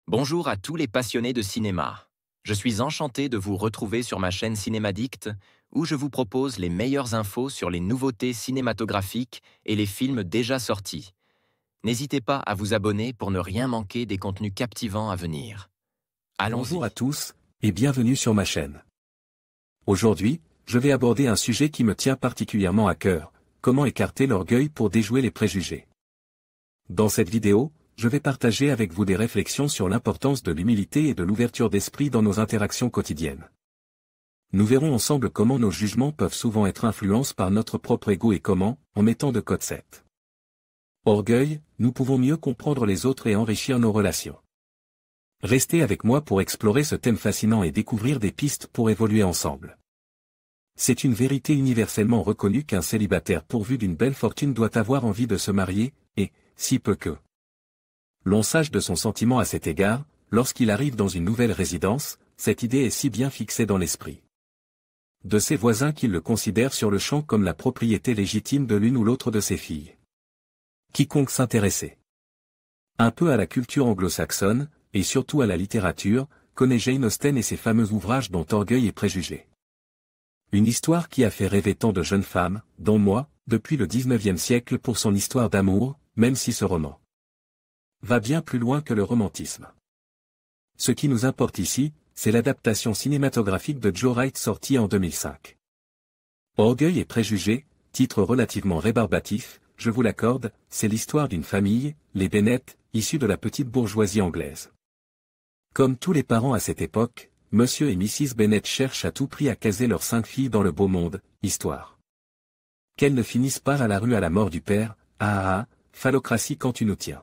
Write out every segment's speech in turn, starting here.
Bonjour à tous les passionnés de cinéma. Je suis enchanté de vous retrouver sur ma chaîne Cinémadicte, où je vous propose les meilleures infos sur les nouveautés cinématographiques et les films déjà sortis. N'hésitez pas à vous abonner pour ne rien manquer des contenus captivants à venir. Bonjour à Allons-y. tous, et bienvenue sur ma chaîne. Aujourd'hui, je vais aborder un sujet qui me tient particulièrement à cœur, comment écarter l'orgueil pour déjouer les préjugés. Dans cette vidéo, je vais partager avec vous des réflexions sur l'importance de l'humilité et de l'ouverture d'esprit dans nos interactions quotidiennes. Nous verrons ensemble comment nos jugements peuvent souvent être influencés par notre propre ego et comment, en mettant de côté cet orgueil, nous pouvons mieux comprendre les autres et enrichir nos relations. Restez avec moi pour explorer ce thème fascinant et découvrir des pistes pour évoluer ensemble. C'est une vérité universellement reconnue qu'un célibataire pourvu d'une belle fortune doit avoir envie de se marier, et, si peu que l'on sache de son sentiment à cet égard, lorsqu'il arrive dans une nouvelle résidence, cette idée est si bien fixée dans l'esprit de ses voisins qu'ils le considèrent sur le champ comme la propriété légitime de l'une ou l'autre de ses filles. Quiconque s'intéressait un peu à la culture anglo-saxonne, et surtout à la littérature, connaît Jane Austen et ses fameux ouvrages dont Orgueil et Préjugés. Une histoire qui a fait rêver tant de jeunes femmes, dont moi, depuis le XIXe siècle pour son histoire d'amour, même si ce roman va bien plus loin que le romantisme. Ce qui nous importe ici, c'est l'adaptation cinématographique de Joe Wright sortie en 2005. Orgueil et Préjugés, titre relativement rébarbatif, je vous l'accorde, c'est l'histoire d'une famille, les Bennet, issue de la petite bourgeoisie anglaise. Comme tous les parents à cette époque, Monsieur et Mrs Bennet cherchent à tout prix à caser leurs 5 filles dans le beau monde, histoire qu'elles ne finissent pas à la rue à la mort du père, phallocratie quand tu nous tiens.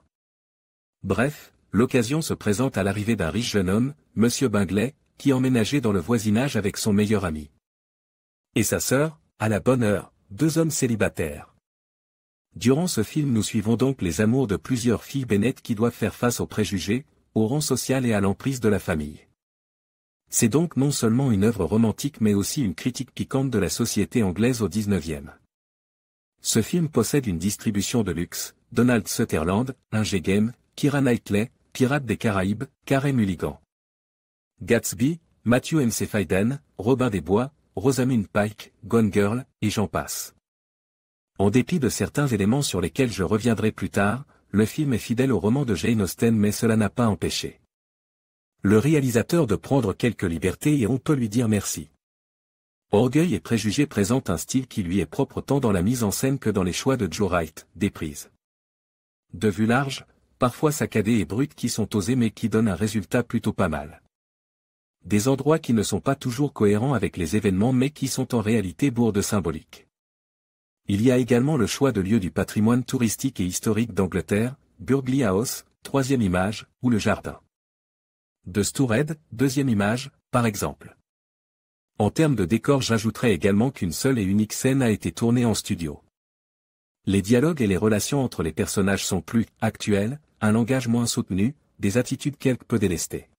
Bref, l'occasion se présente à l'arrivée d'un riche jeune homme, Monsieur Bingley, qui emménageait dans le voisinage avec son meilleur ami et sa sœur, à la bonne heure, 2 hommes célibataires. Durant ce film nous suivons donc les amours de plusieurs filles Bennet qui doivent faire face aux préjugés, au rang social et à l'emprise de la famille. C'est donc non seulement une œuvre romantique mais aussi une critique piquante de la société anglaise au XIXe. Ce film possède une distribution de luxe, Donald Sutherland, Inge Game, Keira Knightley, Pirates des Caraïbes, Carey Mulligan, Gatsby, Matthew McFadyen, Robin des Bois, Rosamund Pike, Gone Girl, et j'en passe. En dépit de certains éléments sur lesquels je reviendrai plus tard, le film est fidèle au roman de Jane Austen mais cela n'a pas empêché le réalisateur de prendre quelques libertés et on peut lui dire merci. Orgueil et Préjugés présente un style qui lui est propre tant dans la mise en scène que dans les choix de Joe Wright, des prises de vue large, parfois saccadées et brutes qui sont osées mais qui donnent un résultat plutôt pas mal. Des endroits qui ne sont pas toujours cohérents avec les événements mais qui sont en réalité bourres de symbolique. Il y a également le choix de lieux du patrimoine touristique et historique d'Angleterre, Burghley House, 3e image, ou le jardin de Stoured, 2e image, par exemple. En termes de décor j'ajouterai également qu'une seule et unique scène a été tournée en studio. Les dialogues et les relations entre les personnages sont plus actuels, un langage moins soutenu, des attitudes quelque peu délestées.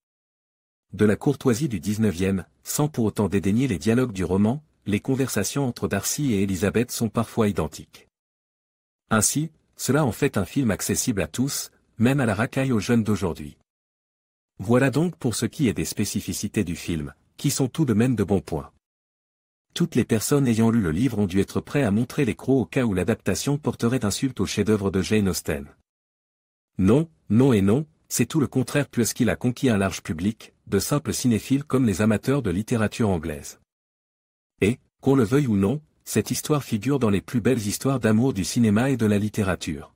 De la courtoisie du XIXe, sans pour autant dédaigner les dialogues du roman, les conversations entre Darcy et Elizabeth sont parfois identiques. Ainsi, cela en fait un film accessible à tous, même à la racaille aux jeunes d'aujourd'hui. Voilà donc pour ce qui est des spécificités du film, qui sont tout de même de bons points. Toutes les personnes ayant lu le livre ont dû être prêts à montrer les crocs au cas où l'adaptation porterait insulte au chef-d'œuvre de Jane Austen. Non, non et non, c'est tout le contraire puisqu'il a conquis un large public, de simples cinéphiles comme les amateurs de littérature anglaise. Et, qu'on le veuille ou non, cette histoire figure dans les plus belles histoires d'amour du cinéma et de la littérature.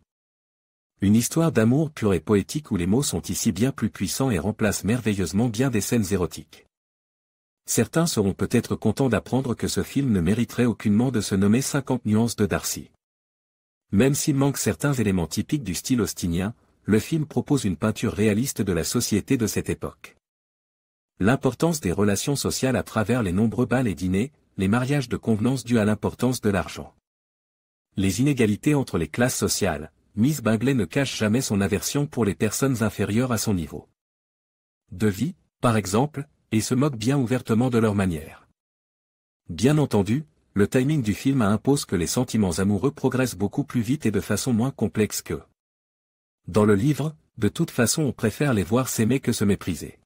Une histoire d'amour pure et poétique où les mots sont ici bien plus puissants et remplacent merveilleusement bien des scènes érotiques. Certains seront peut-être contents d'apprendre que ce film ne mériterait aucunement de se nommer 50 nuances de Darcy. Même s'il manque certains éléments typiques du style austinien, le film propose une peinture réaliste de la société de cette époque. L'importance des relations sociales à travers les nombreux bals et dîners, les mariages de convenance dus à l'importance de l'argent. Les inégalités entre les classes sociales, Miss Bingley ne cache jamais son aversion pour les personnes inférieures à son niveau de vie, par exemple, et se moque bien ouvertement de leur manière. Bien entendu, le timing du film impose que les sentiments amoureux progressent beaucoup plus vite et de façon moins complexe que dans le livre, de toute façon on préfère les voir s'aimer que se mépriser.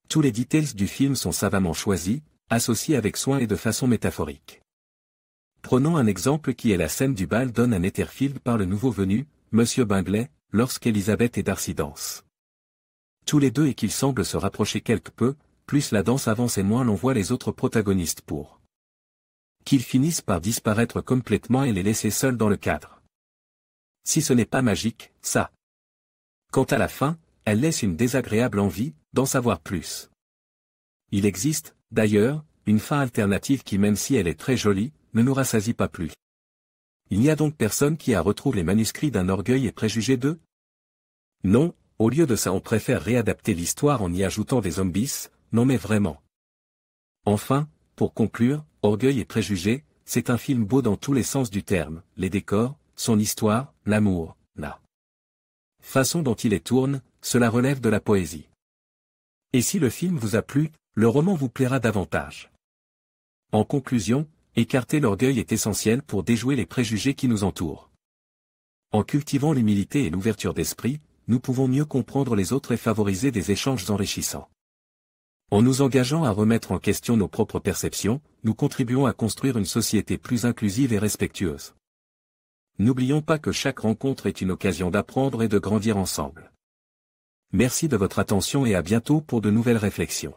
Tous les details du film sont savamment choisis, associés avec soin et de façon métaphorique. Prenons un exemple qui est la scène du bal donne à Netherfield par le nouveau venu, Monsieur Bingley, lorsqu'Elizabeth et Darcy dansent. Tous les deux et qu'ils semblent se rapprocher quelque peu, plus la danse avance et moins l'on voit les autres protagonistes pour qu'ils finissent par disparaître complètement et les laisser seuls dans le cadre. Si ce n'est pas magique, ça. Quant à la fin, elle laisse une désagréable envie d'en savoir plus. Il existe, d'ailleurs, une fin alternative qui même si elle est très jolie, ne nous rassasie pas plus. Il n'y a donc personne qui a retrouvé les manuscrits d'un Orgueil et Préjugés 2 ? Non, au lieu de ça on préfère réadapter l'histoire en y ajoutant des zombies, non mais vraiment. Enfin, pour conclure, Orgueil et Préjugés, c'est un film beau dans tous les sens du terme, les décors, son histoire, l'amour, la façon dont il est tourne, cela relève de la poésie. Et si le film vous a plu, le roman vous plaira davantage. En conclusion, écarter l'orgueil est essentiel pour déjouer les préjugés qui nous entourent. En cultivant l'humilité et l'ouverture d'esprit, nous pouvons mieux comprendre les autres et favoriser des échanges enrichissants. En nous engageant à remettre en question nos propres perceptions, nous contribuons à construire une société plus inclusive et respectueuse. N'oublions pas que chaque rencontre est une occasion d'apprendre et de grandir ensemble. Merci de votre attention et à bientôt pour de nouvelles réflexions.